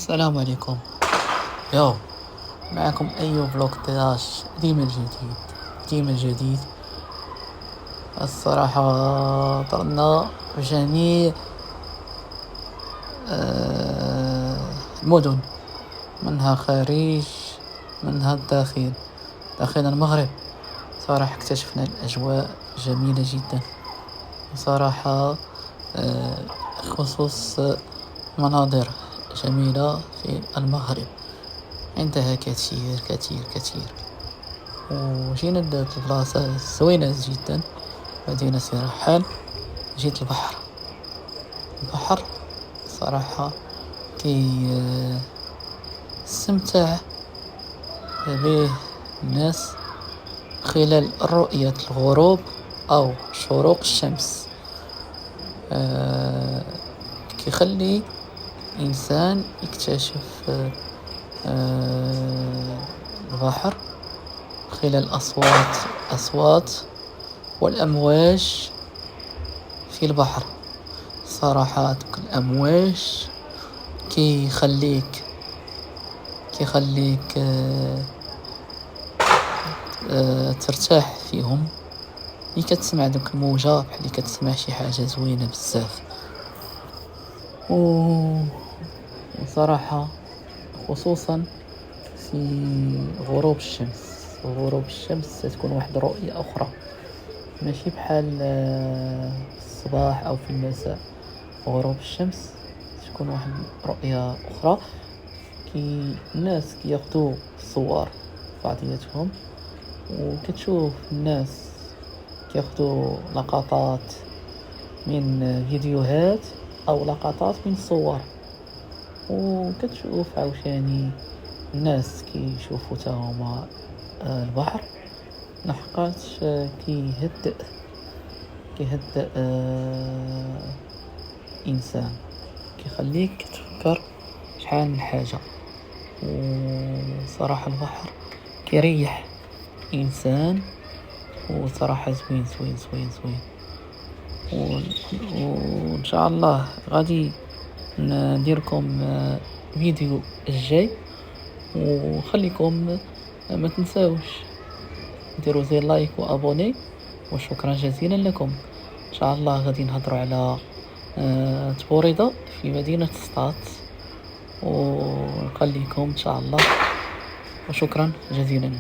السلام عليكم. يو معكم أيوب فلوق 11. ديما الجديد. الصراحة طرنا في جميع المدن، منها خارج منها الداخل المغرب. صراحة اكتشفنا الأجواء جميلة جدا صراحة، خصوص مناظر جميلة في المغرب عندها كثير كثير كثير. وجينا لذات البلاصة زوينة جدا، مدينة رحال. جيت البحر صراحة كي استمتع به الناس خلال رؤية الغروب أو شروق الشمس. كيخلي إنسان يكتشف البحر خلال أصوات والأمواج في البحر. صراحة الأمواج كيخليك ترتاح فيهم. اللي كتسمع دوك الموجة بحال كتسمع شي حاجة زوينة بزاف. وصراحة خصوصا في غروب الشمس ستكون واحد رؤية أخرى، ماشي بحال الصباح أو في المساء. غروب الشمس تكون واحد رؤية أخرى. الناس كياخدوا صور بعضياتهم، وكتشوف الناس كياخدوا لقطات من فيديوهات أو لقطات من صور، وكتشوف عاوشاني الناس كيشوفوا تاهما البحر. لحقاش كيهدئ إنسان، كيخليك تفكر شحال من حاجة. وصراحة البحر كيريح إنسان، وصراحة زوين. وإن شاء الله غادي نديركم فيديو الجاي، وخليكم ما تنساوش ديروا زي لايك وابوني. وشكرا جزيلا لكم. ان شاء الله غادي نهضروا على تبوريضة في مدينة سطات، ونخليكم ان شاء الله. وشكرا جزيلا.